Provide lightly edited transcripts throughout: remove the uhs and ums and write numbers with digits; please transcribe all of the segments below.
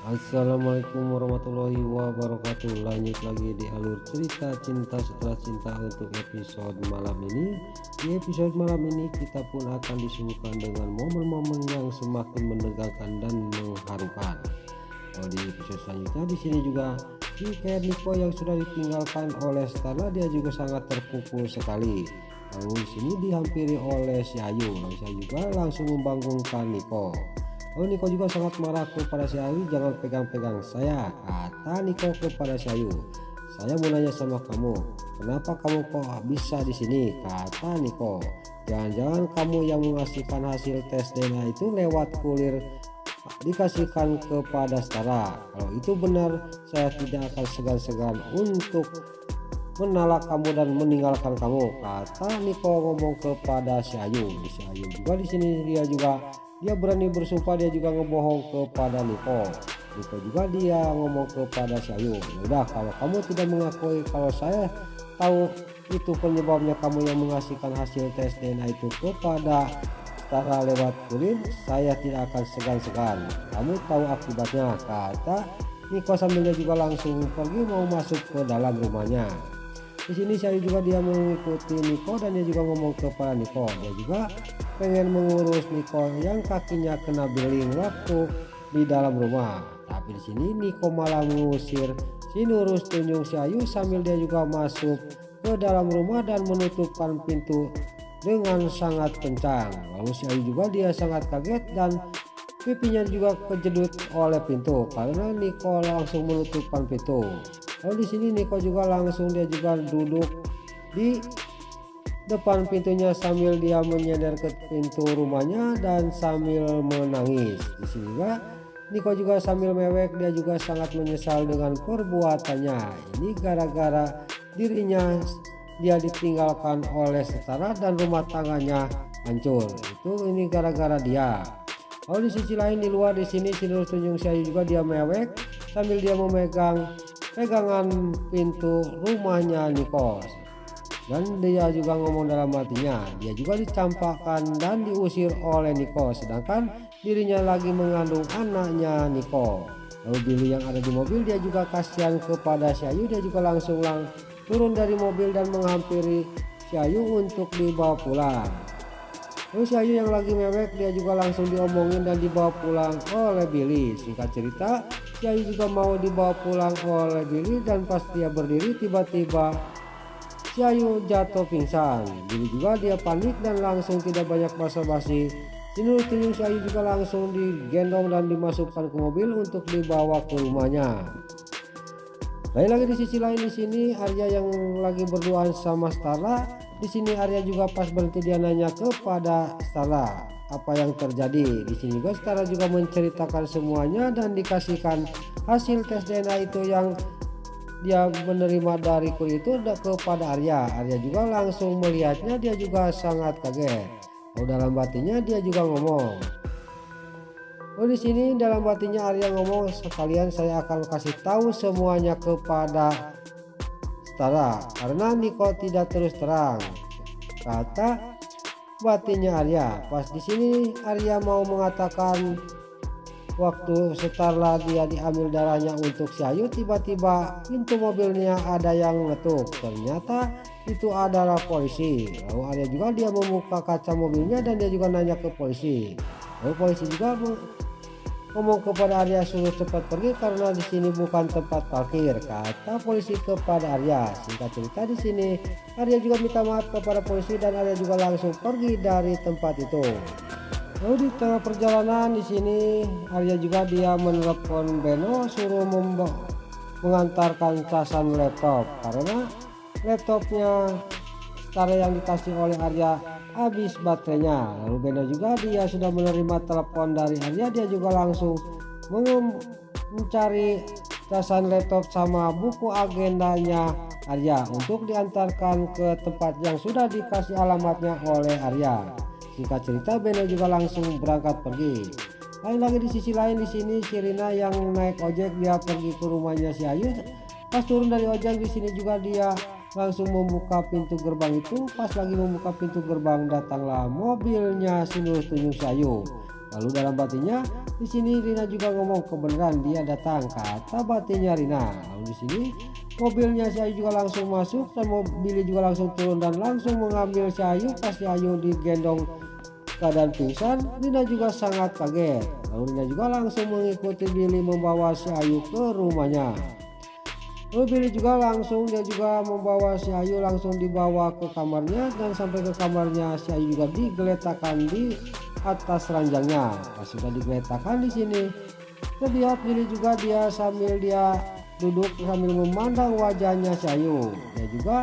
Assalamualaikum warahmatullahi wabarakatuh. Lanjut lagi di alur cerita cinta setelah cinta untuk episode malam ini. Di episode malam ini kita pun akan disuguhkan dengan momen-momen yang semakin menegangkan dan mengharukan. Di episode selanjutnya di sini juga si kayak Niko yang sudah ditinggalkan oleh Starla, dia juga sangat terpukul sekali. Lalu di sini dihampiri oleh si Ayu. Lalu saya juga langsung membangunkan Niko. Lalu Niko juga sangat marah kepada si Ayu, jangan pegang-pegang saya, kata Niko kepada si Ayu. Saya mau nanya sama kamu, kenapa kamu kok bisa di sini? Kata Niko. Jangan-jangan kamu yang mengasihkan hasil tes DNA itu lewat kurir dikasihkan kepada Starla. Kalau itu benar, saya tidak akan segan-segan untuk menolak kamu dan meninggalkan kamu, kata Niko ngomong kepada si Ayu. Si Ayu juga di sini dia berani bersumpah, dia juga ngebohong kepada Niko. Niko juga dia ngomong kepada si Ayu, udah kalau kamu tidak mengakui kalau saya tahu itu penyebabnya kamu yang mengasihkan hasil tes DNA itu kepada Starla lewat kurir, saya tidak akan segan-segan. Kamu tahu akibatnya, kata Niko sambil dia juga langsung pergi mau masuk ke dalam rumahnya. Di sini saya juga dia mengikuti Niko dan dia juga ngomong kepada Niko, dia juga pengen mengurus Niko yang kakinya kena beling waktu di dalam rumah. Tapi di sini Niko malah mengusir si Nurus tunjung si Ayu sambil dia juga masuk ke dalam rumah dan menutupkan pintu dengan sangat kencang. Lalu si Ayu juga dia sangat kaget dan pipinya juga kejedut oleh pintu karena Niko langsung menutupkan pintu. Lalu di sini Niko juga langsung dia juga duduk di depan pintunya sambil dia menyender ke pintu rumahnya dan sambil menangis. Di sini juga Niko juga sambil mewek, dia juga sangat menyesal dengan perbuatannya. Ini gara-gara dirinya dia ditinggalkan oleh Starla dan rumah tangganya hancur. Ini gara-gara dia. Lalu di sisi lain di luar di sini si Nurus tunjung si Ayu juga dia mewek sambil dia memegang pegangan pintu rumahnya Niko. Dan dia juga ngomong dalam hatinya, dia juga dicampakkan dan diusir oleh Niko, sedangkan dirinya lagi mengandung anaknya Niko. Lalu Billy yang ada di mobil dia juga kasihan kepada si Ayu, dia juga langsung turun dari mobil dan menghampiri si Ayu untuk dibawa pulang. Lalu si Ayu yang lagi mewek dia juga langsung diomongin dan dibawa pulang oleh Billy. Singkat cerita, si Ayu juga mau dibawa pulang oleh Billy dan pas dia berdiri tiba-tiba si Ayu jatuh pingsan. Billy juga dia panik dan langsung tidak banyak basa-basi. Si Nurus tunjung si Ayu juga langsung digendong dan dimasukkan ke mobil untuk dibawa ke rumahnya. Lain lagi di sisi lain di sini Arya yang lagi berduaan sama Starla. Di sini Arya juga pas berhenti dia nanya kepada Starla apa yang terjadi. Di sini juga Starla juga menceritakan semuanya dan dikasihkan hasil tes DNA itu yang dia menerima dari kurir itu kepada Arya. Arya juga langsung melihatnya, dia juga sangat kaget. Dalam batinnya dia juga ngomong. Di sini dalam batinnya Arya ngomong, sekalian saya akan kasih tahu semuanya kepada Starla karena Niko tidak terus terang, kata batinnya Arya. Pas di sini Arya mau mengatakan waktu Starla dia diambil darahnya untuk si Ayu, tiba-tiba pintu mobilnya ada yang ngetuk. Ternyata itu adalah polisi. Lalu Arya juga dia membuka kaca mobilnya dan dia juga nanya ke polisi. Lalu polisi juga ngomong kepada Arya suruh cepat pergi karena di sini bukan tempat parkir, kata polisi kepada Arya. Singkat cerita di sini Arya juga minta maaf kepada polisi dan Arya juga langsung pergi dari tempat itu. Lalu di tengah perjalanan di sini Arya juga dia menelepon Beno suruh mengantarkan casan laptop karena laptopnya Starla yang dikasih oleh Arya habis baterainya. Lalu Beno juga dia sudah menerima telepon dari Arya, dia juga langsung mencari casan laptop sama buku agendanya Arya untuk diantarkan ke tempat yang sudah dikasih alamatnya oleh Arya. Singkat cerita Beno juga langsung berangkat pergi. Lain lagi di sisi lain di sini Sirina yang naik ojek dia pergi ke rumahnya si Ayu. Pas turun dari ojek di sini juga dia langsung membuka pintu gerbang itu. Pas lagi membuka pintu gerbang datanglah mobilnya si Nurus tunjung si Ayu. Lalu dalam batinnya di sini Rina juga ngomong kebenaran dia datang, kata batinnya Rina. Lalu di sini mobilnya si Ayu juga langsung masuk dan Billy juga langsung turun dan langsung mengambil si Ayu. Pas si Ayu digendong keadaan pingsan, Rina juga sangat kaget. Lalu Rina juga langsung mengikuti Billy membawa si Ayu ke rumahnya. Lalu Billy juga dia juga membawa si Ayu langsung dibawa ke kamarnya, dan sampai ke kamarnya si Ayu juga digeletakkan di atas ranjangnya. Pas sudah digeletakkan di sini, terlihat Billy juga sambil duduk sambil memandang wajahnya si Ayu. Dia juga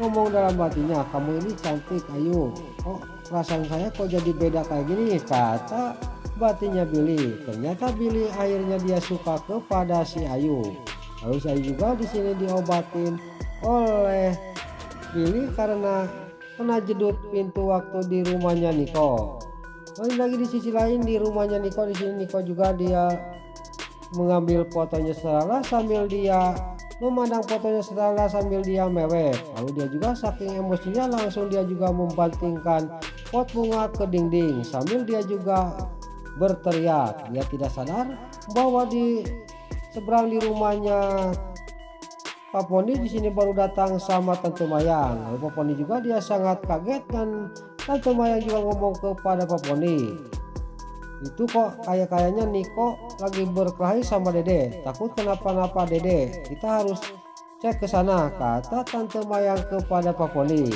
ngomong dalam hatinya, kamu ini cantik Ayu, kok perasaan saya kok jadi beda kayak gini, kata batinnya Billy. Ternyata Billy akhirnya dia suka kepada si Ayu. Lalu si Ayu juga di sini diobatin oleh Billy karena kena jedut pintu waktu di rumahnya Niko. Lalu lagi di sisi lain di rumahnya Niko, di sini Niko juga dia mengambil fotonya Sarah sambil dia memandang fotonya Sarah sambil dia mewek. Lalu dia juga saking emosinya langsung dia juga membantingkan pot bunga ke dinding sambil dia juga berteriak. Dia tidak sadar bahwa di seberang di rumahnya Pak Poni di sini baru datang sama Tante Mayang. Lalu Pak Poni juga dia sangat kaget dan Tante Mayang juga ngomong kepada Pak Poni, itu kok kayaknya Niko lagi berkelahi sama Dede, takut kenapa-napa Dede, kita harus cek ke sana, kata Tante Mayang kepada Pak Poni.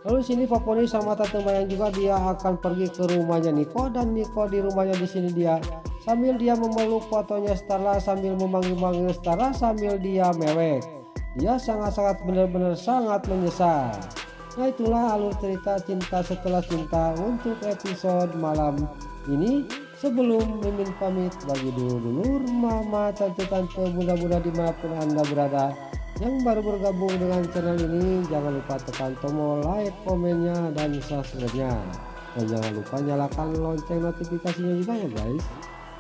Lalu sini Pak Poni sama Tante Mayang juga dia akan pergi ke rumahnya Niko, dan Niko di rumahnya di sini dia sambil dia memeluk fotonya Starla sambil memanggil-manggil Starla sambil dia mewek. Dia sangat-sangat benar-benar sangat menyesal. Nah, itulah alur cerita Cinta Setelah Cinta untuk episode malam ini. Sebelum Mimin pamit, bagi dulur-dulur, mama, tante-tante, bunda-bunda dimanapun Anda berada yang baru bergabung dengan channel ini, jangan lupa tekan tombol like, komennya, dan subscribe-nya. Dan jangan lupa nyalakan lonceng notifikasinya juga ya guys.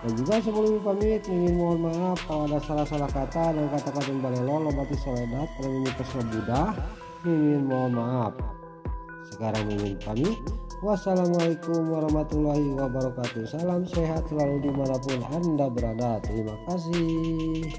Dan juga sebelum pamit, Mimin mohon maaf kalau ada salah-salah kata dan kata-kata yang balelo, lomati soledat, kalau Mimin kesel budah, Mimin mohon maaf. Sekarang Mimin pamit. Wassalamualaikum warahmatullahi wabarakatuh. Salam sehat selalu dimanapun Anda berada. Terima kasih.